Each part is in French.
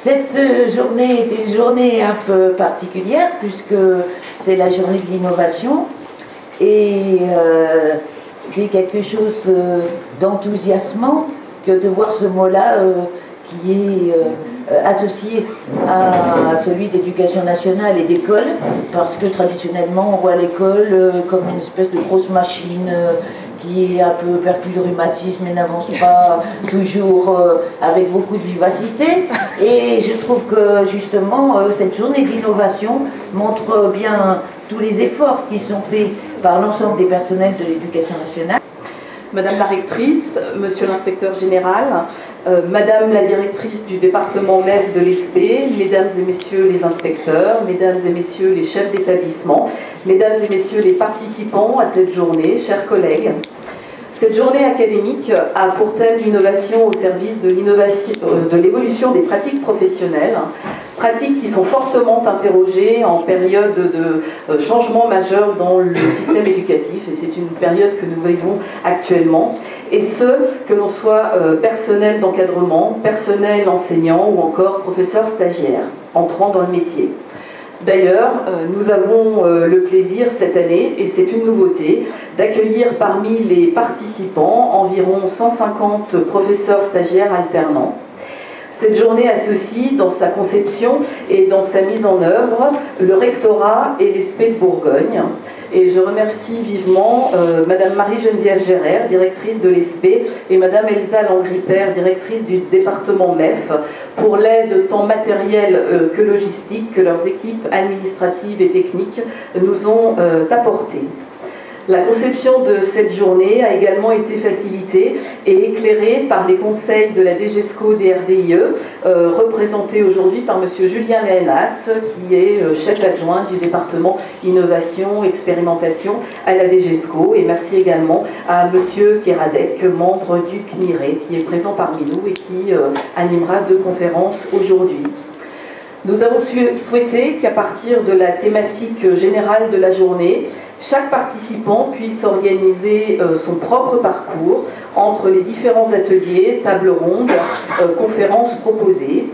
Cette journée est une journée un peu particulière puisque c'est la journée de l'innovation et c'est quelque chose d'enthousiasmant que de voir ce mot-là qui est associé à celui d'éducation nationale et d'école, parce que traditionnellement on voit l'école comme une espèce de grosse machine qui est un peu percule du rhumatisme et n'avance pas toujours avec beaucoup de vivacité. Et je trouve que justement cette journée d'innovation montre bien tous les efforts qui sont faits par l'ensemble des personnels de l'éducation nationale. Madame la rectrice, monsieur l'inspecteur général, madame la directrice du département MEF de l'ESP, mesdames et messieurs les inspecteurs, mesdames et messieurs les chefs d'établissement, mesdames et messieurs les participants à cette journée, chers collègues. Cette journée académique a pour thème l'innovation au service de l'évolution des pratiques professionnelles, pratiques qui sont fortement interrogées en période de changement majeur dans le système éducatif, et c'est une période que nous vivons actuellement, et ce, que l'on soit personnel d'encadrement, personnel enseignant ou encore professeur stagiaire, entrant dans le métier. D'ailleurs, nous avons le plaisir cette année, et c'est une nouveauté, d'accueillir parmi les participants environ 150 professeurs stagiaires alternants. Cette journée associe dans sa conception et dans sa mise en œuvre le rectorat et l'ESP de Bourgogne. Et je remercie vivement Madame Marie-Geneviève Gérard, directrice de l'ESP, et Madame Elsa Langripper, directrice du département MEF, pour l'aide tant matérielle que logistique que leurs équipes administratives et techniques nous ont apportée. La conception de cette journée a également été facilitée et éclairée par les conseils de la DGESCO DRDIE, représentés aujourd'hui par M. Julien Ménas, qui est chef adjoint du département Innovation, Expérimentation à la DGESCO. Et merci également à M. Kéradec, membre du CNIRE, qui est présent parmi nous et qui animera 2 conférences aujourd'hui. Nous avons souhaité qu'à partir de la thématique générale de la journée, chaque participant puisse organiser son propre parcours entre les différents ateliers, tables rondes, conférences proposées.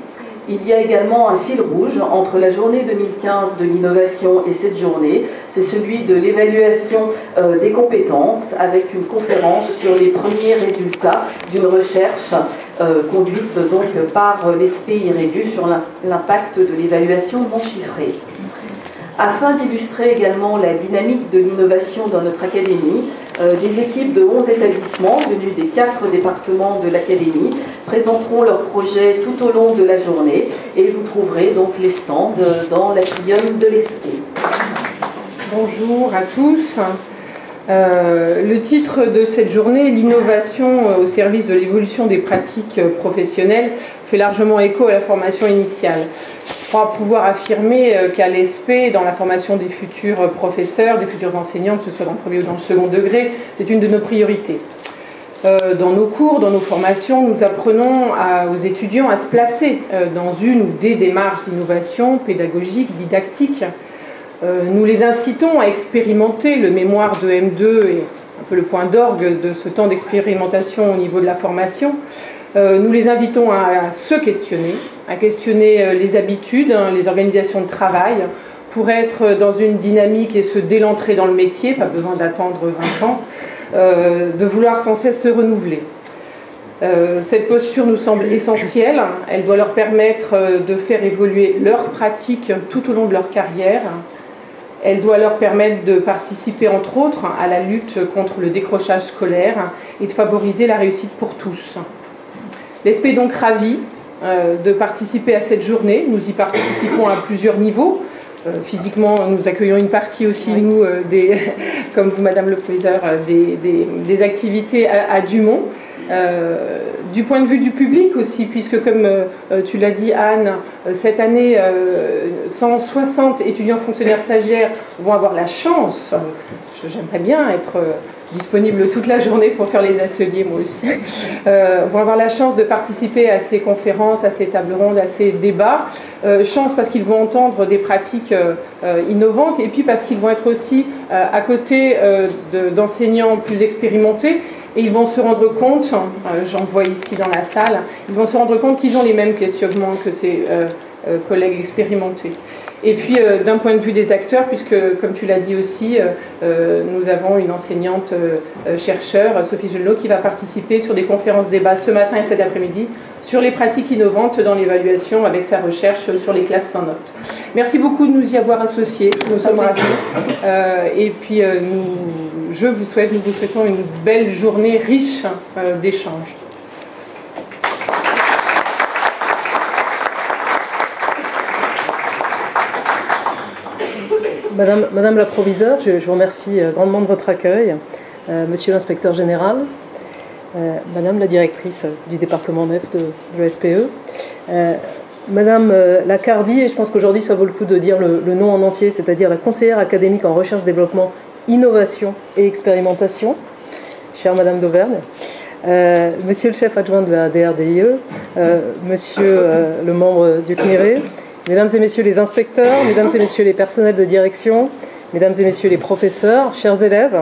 Il y a également un fil rouge entre la journée 2015 de l'innovation et cette journée, c'est celui de l'évaluation des compétences, avec une conférence sur les premiers résultats d'une recherche conduite donc par l'ESP IREDU sur l'impact de l'évaluation non chiffrée. Afin d'illustrer également la dynamique de l'innovation dans notre académie, des équipes de 11 établissements venus des 4 départements de l'académie présenteront leurs projets tout au long de la journée, et vous trouverez donc les stands dans l'atrium de l'ESP. Bonjour à tous. Le titre de cette journée, l'innovation au service de l'évolution des pratiques professionnelles, fait largement écho à la formation initiale. Je crois pouvoir affirmer qu'à l'ESP, dans la formation des futurs professeurs, des futurs enseignants, que ce soit dans le premier ou dans le second degré, c'est une de nos priorités. Dans nos cours, dans nos formations, nous apprenons aux étudiants à se placer dans une ou des démarches d'innovation pédagogique, didactique. Nous les incitons à expérimenter. Le mémoire de M2 est un peu le point d'orgue de ce temps d'expérimentation au niveau de la formation. Nous les invitons à se questionner, à questionner les habitudes, les organisations de travail, pour être dans une dynamique, et ce dès l'entrée dans le métier, pas besoin d'attendre 20 ans, de vouloir sans cesse se renouveler. Cette posture nous semble essentielle. Elle doit leur permettre de faire évoluer leurs pratiques tout au long de leur carrière. Elle doit leur permettre de participer, entre autres, à la lutte contre le décrochage scolaire et de favoriser la réussite pour tous. L'ESP est donc ravi de participer à cette journée. Nous y participons à plusieurs niveaux. Physiquement, nous accueillons une partie aussi, oui, nous, comme vous, Madame le Proviseur, des activités à Dumont. Du point de vue du public aussi, puisque comme tu l'as dit Anne, cette année 160 étudiants fonctionnaires stagiaires vont avoir la chance, j'aimerais bien être disponible toute la journée pour faire les ateliers moi aussi, vont avoir la chance de participer à ces conférences, à ces tables rondes, à ces débats. Chance parce qu'ils vont entendre des pratiques innovantes, et puis parce qu'ils vont être aussi à côté d'enseignants plus expérimentés et ils vont se rendre compte, j'en vois ici dans la salle, ils vont se rendre compte qu'ils ont les mêmes questionnements que ces collègues expérimentés. Et puis, d'un point de vue des acteurs, puisque, comme tu l'as dit aussi, nous avons une enseignante chercheur, Sophie Gelneau, qui va participer sur des conférences débats ce matin et cet après-midi sur les pratiques innovantes dans l'évaluation avec sa recherche sur les classes sans notes. Merci beaucoup de nous y avoir associés, nous sommes ravis. Et puis, nous vous souhaitons une belle journée riche d'échanges. Madame la proviseure, je vous remercie grandement de votre accueil. Monsieur l'inspecteur général, Madame la directrice du département MEF de l'ESPE, Madame Lacardy, et je pense qu'aujourd'hui ça vaut le coup de dire le nom en entier, c'est-à-dire la conseillère académique en recherche, développement, innovation et expérimentation, chère Madame d'Auvergne, Monsieur le chef adjoint de la DRDIE, Monsieur le membre du CNIRE, Mesdames et messieurs les inspecteurs, mesdames et messieurs les personnels de direction, mesdames et messieurs les professeurs, chers élèves,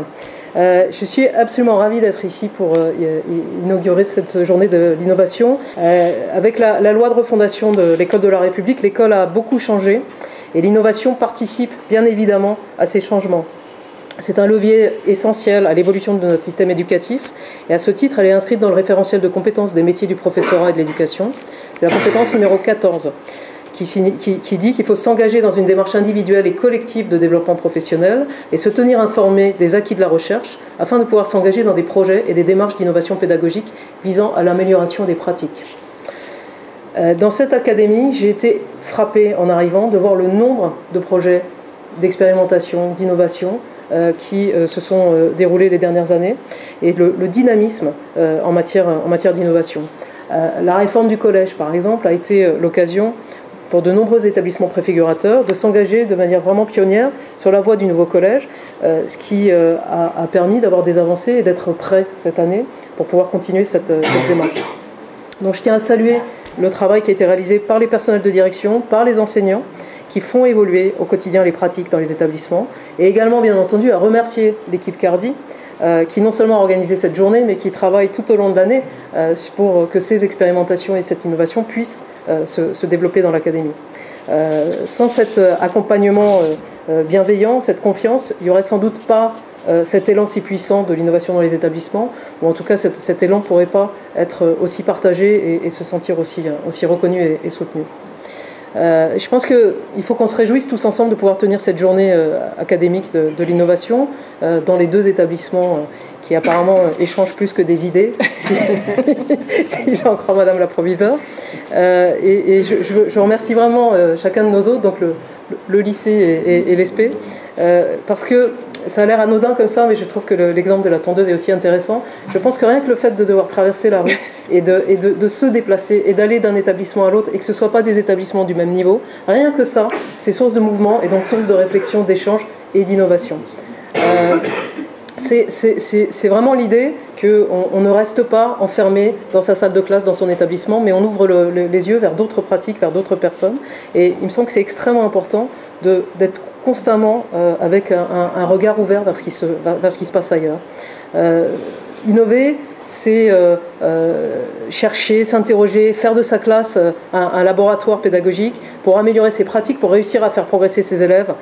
je suis absolument ravie d'être ici pour inaugurer cette journée de l'innovation. Avec la loi de refondation de l'école de la République, l'école a beaucoup changé et l'innovation participe bien évidemment à ces changements. C'est un levier essentiel à l'évolution de notre système éducatif et à ce titre, elle est inscrite dans le référentiel de compétences des métiers du professorat et de l'éducation. C'est la compétence numéro 14. Qui dit qu'il faut s'engager dans une démarche individuelle et collective de développement professionnel et se tenir informé des acquis de la recherche afin de pouvoir s'engager dans des projets et des démarches d'innovation pédagogique visant à l'amélioration des pratiques. Dans cette académie, j'ai été frappée en arrivant de voir le nombre de projets d'expérimentation, d'innovation qui se sont déroulés les dernières années et le dynamisme en matière d'innovation. La réforme du collège, par exemple, a été l'occasion pour de nombreux établissements préfigurateurs de s'engager de manière vraiment pionnière sur la voie du nouveau collège, ce qui a permis d'avoir des avancées et d'être prêt cette année pour pouvoir continuer cette démarche. Donc je tiens à saluer le travail qui a été réalisé par les personnels de direction, par les enseignants, qui font évoluer au quotidien les pratiques dans les établissements, et également bien entendu à remercier l'équipe Cardi, qui non seulement a organisé cette journée, mais qui travaille tout au long de l'année pour que ces expérimentations et cette innovation puissent se développer dans l'académie. Sans cet accompagnement bienveillant, cette confiance, il n'y aurait sans doute pas cet élan si puissant de l'innovation dans les établissements, ou en tout cas cet élan ne pourrait pas être aussi partagé et se sentir aussi reconnu et soutenu. Je pense qu'il faut qu'on se réjouisse tous ensemble de pouvoir tenir cette journée académique de l'innovation dans les deux établissements qui apparemment échangent plus que des idées, si j'en crois Madame la proviseure. Et je remercie vraiment chacun de nos hôtes, donc le lycée et l'ESPE, parce que ça a l'air anodin comme ça, mais je trouve que l'exemple de la tondeuse est aussi intéressant. Je pense que rien que le fait de devoir traverser la rue et de se déplacer et d'aller d'un établissement à l'autre et que ce ne soit pas des établissements du même niveau, rien que ça, c'est source de mouvement et donc source de réflexion, d'échange et d'innovation. C'est vraiment l'idée qu'on ne reste pas enfermé dans sa salle de classe, dans son établissement, mais on ouvre les yeux vers d'autres pratiques, vers d'autres personnes. Et il me semble que c'est extrêmement important d'être constamment avec un regard ouvert vers ce qui se passe ailleurs. Innover, c'est chercher, s'interroger, faire de sa classe un laboratoire pédagogique pour améliorer ses pratiques, pour réussir à faire progresser ses élèves,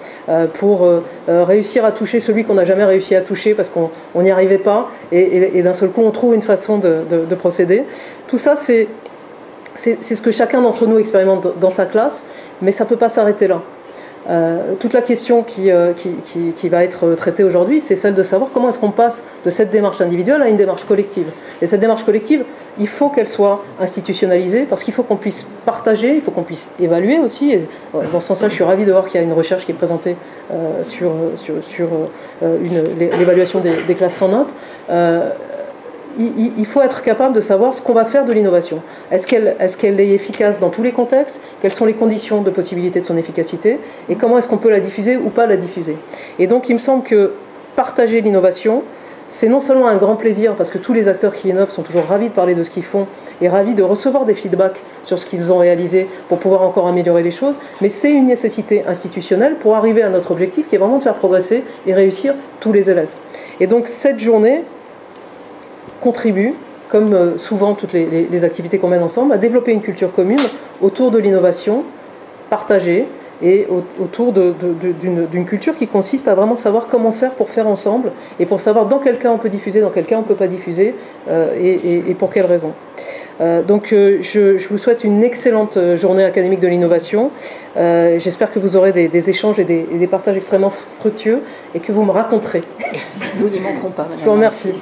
pour réussir à toucher celui qu'on n'a jamais réussi à toucher parce qu'on n'y arrivait pas, et d'un seul coup on trouve une façon de procéder. Tout ça, c'est ce que chacun d'entre nous expérimente dans sa classe, mais ça ne peut pas s'arrêter là. Toute la question qui va être traitée aujourd'hui, c'est celle de savoir comment est-ce qu'on passe de cette démarche individuelle à une démarche collective. Et cette démarche collective, il faut qu'elle soit institutionnalisée parce qu'il faut qu'on puisse partager, il faut qu'on puisse évaluer aussi. Et dans ce sens-là, je suis ravie de voir qu'il y a une recherche qui est présentée sur l'évaluation des classes sans notes. Il faut être capable de savoir ce qu'on va faire de l'innovation. Est-ce qu'elle est efficace dans tous les contextes? Quelles sont les conditions de possibilité de son efficacité? Et comment est-ce qu'on peut la diffuser ou pas la diffuser? Et donc, il me semble que partager l'innovation, c'est non seulement un grand plaisir, parce que tous les acteurs qui innovent sont toujours ravis de parler de ce qu'ils font et ravis de recevoir des feedbacks sur ce qu'ils ont réalisé pour pouvoir encore améliorer les choses, mais c'est une nécessité institutionnelle pour arriver à notre objectif qui est vraiment de faire progresser et réussir tous les élèves. Et donc, cette journée contribue, comme souvent toutes les activités qu'on mène ensemble, à développer une culture commune autour de l'innovation partagée et autour d'une culture qui consiste à vraiment savoir comment faire pour faire ensemble et pour savoir dans quel cas on peut diffuser, dans quel cas on ne peut pas diffuser et pour quelles raisons. Donc je vous souhaite une excellente journée académique de l'innovation. J'espère que vous aurez des échanges et des partages extrêmement fructueux et que vous me raconterez. Nous n'y manquerons pas. Je vous remercie.